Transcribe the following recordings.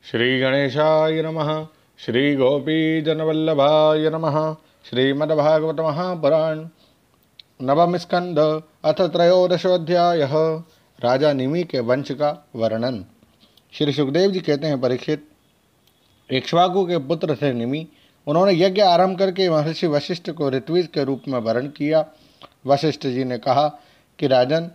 श्री गणेशाय नमः। श्री गोपीजनवल्लभाय नमः। श्रीमद्भागवत महापुराण नवम स्कंद अथ त्रयोदशोऽध्यायः। राजा निमि के वंश का वर्णन। श्री सुखदेव जी कहते हैं, परीक्षित, इक्ष्वाकु के पुत्र थे निमि। उन्होंने यज्ञ आरंभ करके महर्षि वशिष्ठ को ऋत्विज के रूप में वर्ण किया। वशिष्ठ जी ने कहा कि राजन,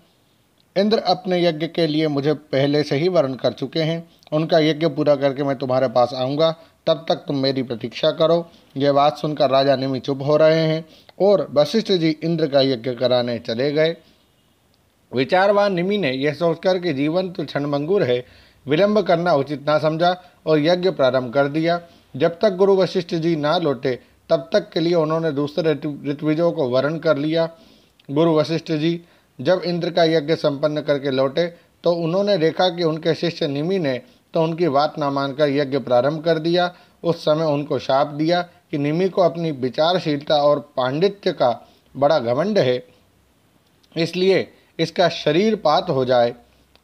इंद्र अपने यज्ञ के लिए मुझे पहले से ही वर्ण कर चुके हैं। उनका यज्ञ पूरा करके मैं तुम्हारे पास आऊँगा, तब तक तुम मेरी प्रतीक्षा करो। यह बात सुनकर राजा निमि चुप हो रहे हैं और वशिष्ठ जी इंद्र का यज्ञ कराने चले गए। विचारवान निमि ने यह सोचकर कि जीवन तो क्षणभंगुर है, विलंब करना उचित ना समझा और यज्ञ प्रारंभ कर दिया। जब तक गुरु वशिष्ठ जी ना लौटे तब तक के लिए उन्होंने दूसरे ऋत्विजों को वर्ण कर लिया। गुरु वशिष्ठ जी जब इंद्र का यज्ञ संपन्न करके लौटे तो उन्होंने देखा कि उनके शिष्य निमि ने तो उनकी बात न मानकर यज्ञ प्रारंभ कर दिया। उस समय उनको शाप दिया कि निमि को अपनी विचारशीलता और पांडित्य का बड़ा घमंड है, इसलिए इसका शरीर पात हो जाए।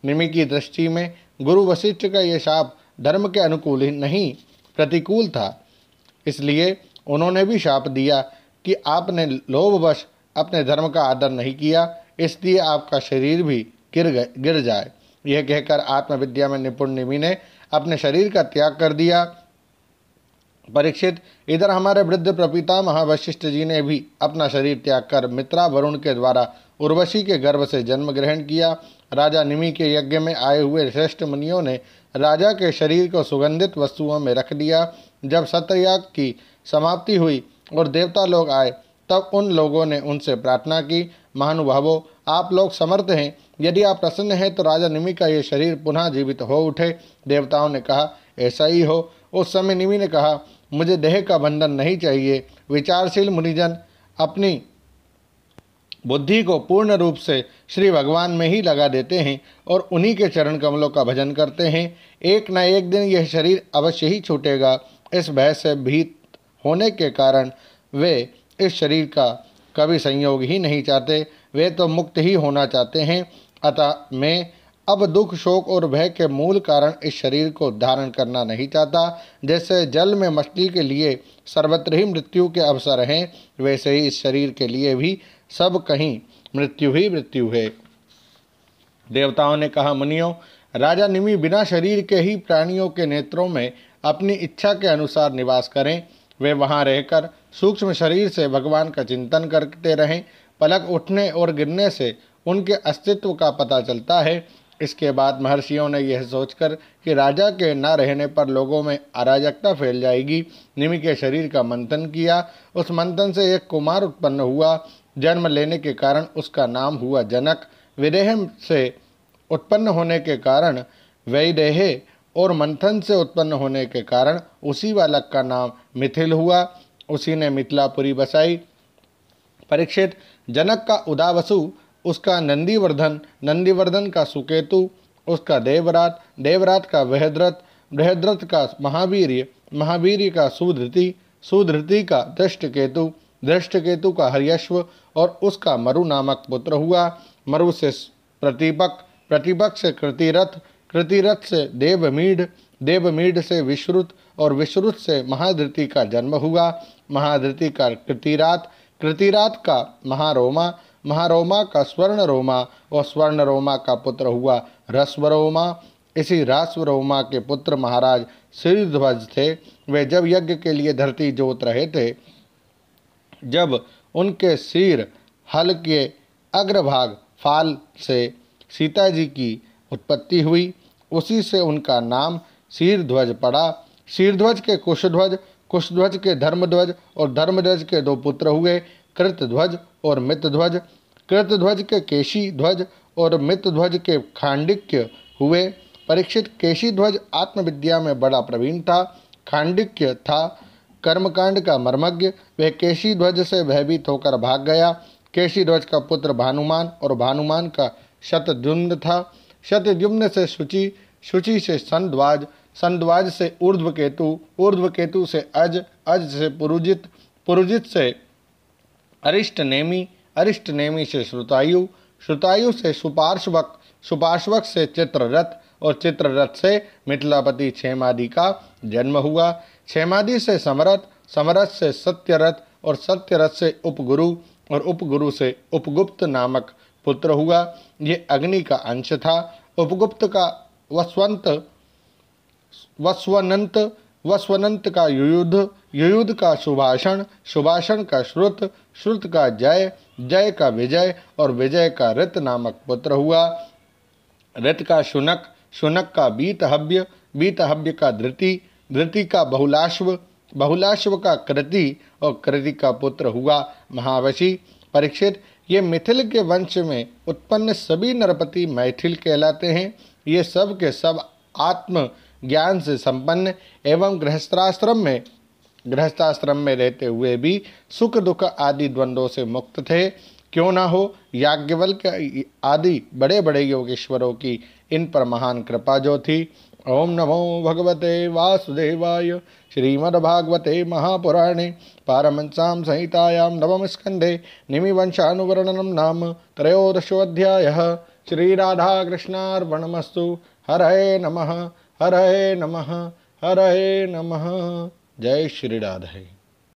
निमि की दृष्टि में गुरु वशिष्ठ का यह शाप धर्म के अनुकूल ही नहीं, प्रतिकूल था। इसलिए उन्होंने भी शाप दिया कि आपने लोभवश अपने धर्म का आदर नहीं किया, इसलिए आपका शरीर भी गिर जाए। यह कहकर आत्मविद्या में निपुण निमि ने अपने शरीर का त्याग कर दिया। परीक्षित, इधर हमारे वृद्ध प्रपिता महावशिष्ठ जी ने भी अपना शरीर त्याग कर मित्रा वरुण के द्वारा उर्वशी के गर्भ से जन्म ग्रहण किया। राजा निमि के यज्ञ में आए हुए श्रेष्ठ मुनियों ने राजा के शरीर को सुगंधित वस्तुओं में रख दिया। जब सत्ययाग की समाप्ति हुई और देवता लोग आए तब उन लोगों ने उनसे प्रार्थना की, महानुभावों, आप लोग समर्थ हैं, यदि आप प्रसन्न हैं तो राजा निमि का ये शरीर पुनः जीवित हो उठे। देवताओं ने कहा, ऐसा ही हो। उस समय निमि ने कहा, मुझे देह का बंधन नहीं चाहिए। विचारशील मुनिजन अपनी बुद्धि को पूर्ण रूप से श्री भगवान में ही लगा देते हैं और उन्हीं के चरण कमलों का भजन करते हैं। एक न एक दिन यह शरीर अवश्य ही छूटेगा। इस भय से भीत होने के कारण वे इस शरीर का कभी संयोग ही नहीं चाहते, वे तो मुक्त ही होना चाहते हैं। अतः मैं अब दुख, शोक और भय के मूल कारण इस शरीर को धारण करना नहीं चाहता। जैसे जल में मछली के लिए सर्वत्र ही मृत्यु के अवसर हैं, वैसे ही इस शरीर के लिए भी सब कहीं मृत्यु ही मृत्यु है। देवताओं ने कहा, मुनियों, राजा निमि बिना शरीर के ही प्राणियों के नेत्रों में अपनी इच्छा के अनुसार निवास करें। वे वहाँ रहकर सूक्ष्म शरीर से भगवान का चिंतन करते रहें। पलक उठने और गिरने से उनके अस्तित्व का पता चलता है। इसके बाद महर्षियों ने यह सोचकर कि राजा के न रहने पर लोगों में अराजकता फैल जाएगी, निमि के शरीर का मंथन किया। उस मंथन से एक कुमार उत्पन्न हुआ। जन्म लेने के कारण उसका नाम हुआ जनक। विदेह से उत्पन्न होने के कारण वैदेह और मंथन से उत्पन्न होने के कारण उसी बालक का नाम मिथिल हुआ। उसी ने मिथिलापुरी बसाई। परीक्षित, जनक का उदावसु, उसका नंदीवर्धन, नंदीवर्धन का सुकेतु, उसका देवरात, देवरात का बृहद्रथ, बृहद्रथ का महावीर्य, महावीर्य का सुधृति, सुधृति का दृष्टकेतु, दृष्टकेतु का हर्यश्व और उसका मरु नामक पुत्र हुआ। मरु से प्रतिपक, प्रतिपक से कृतिरथ, कृतिरथ से देवमीढ़, देवमीढ़ से विश्रुत और विश्रुत से महाधृति का जन्म हुआ। महाधृति का कृतिरात, कृतिरात का महारोमा, महारोमा का स्वर्णरोमा और स्वर्णरोमा का पुत्र हुआ ह्रस्वरोमा। इसी ह्रस्वरोमा के पुत्र महाराज शीर्ध्वज थे। वे जब यज्ञ के लिए धरती जोत रहे थे, जब उनके सिर हल के अग्रभाग फाल से सीता जी की उत्पत्ति हुई, उसी से उनका नाम शीर्ध्वज पड़ा। शीर्ध्वज के कुशध्वज, कुशध्वज के धर्मध्वज और धर्मध्वज के दो पुत्र हुए, कृतध्वज और मितध्वज। कृतध्वज के केशी ध्वज और मितध्वज के खांडिक्य हुए। परीक्षित, केशी ध्वज आत्मविद्या में बड़ा प्रवीण था। खांडिक्य था कर्मकांड का मर्मज्ञ। वह केशी ध्वज से भयभीत होकर भाग गया। केशी ध्वज का पुत्र भानुमान और भानुमान का शतद्युम्न था। शतद्युम्न से शुचि, शुचि से संध्वाज, संध्वाज से ऊर्ध्वकेतु, ऊर्ध्वकेतु से अज, अज से पुरुजित, पुरुजित से अरिष्टनेमि, अरिष्टनेमि से श्रुतायु, श्रुतायु से सुपार्श्वक, सुपार्श्वक से चित्ररथ और चित्ररथ से मिथिलापति क्षेमादि का जन्म हुआ। क्षेमादि से समरथ, समरथ से सत्यरथ और सत्यरथ से उपगुरु और उपगुरु से उपगुप्त नामक पुत्र हुआ। ये अग्नि का अंश था। उपगुप्त का वस्वनंत, वस्वनंत का युयुध, युयुध का सुभाषण, सुभाषण का श्रुत, श्रुत का जय, जय का विजय और विजय का ऋत नामक पुत्र हुआ। ऋत का शुनक, शुनक का बीतहव्य, बीतहव्य का धृति, धृति का बहुलाश्व, बहुलाश्व का कृति और कृति का पुत्र हुआ महावशी। परीक्षित, ये मिथिल के वंश में उत्पन्न सभी नरपति मैथिल कहलाते हैं। ये सब के सब आत्म ज्ञान से संपन्न एवं गृहस्थाश्रम में रहते हुए भी सुख दुख आदि द्वंद्वों से मुक्त थे। क्यों ना हो, याज्ञवल्क्य आदि बड़े बड़े योगेश्वरों की इन पर महान कृपा जो थी। ओम नमो भगवते वासुदेवाय। श्रीमद्भागवते महापुराणे पारमहंस्यां संहितायां नवम स्कंधे निमिवंशानुवर्णनं नाम त्रयोदशोऽध्यायः। श्रीराधाकृष्णार्पणमस्तु। हरये नमः, हरये नमः, हरये नमः। जय श्री राधे।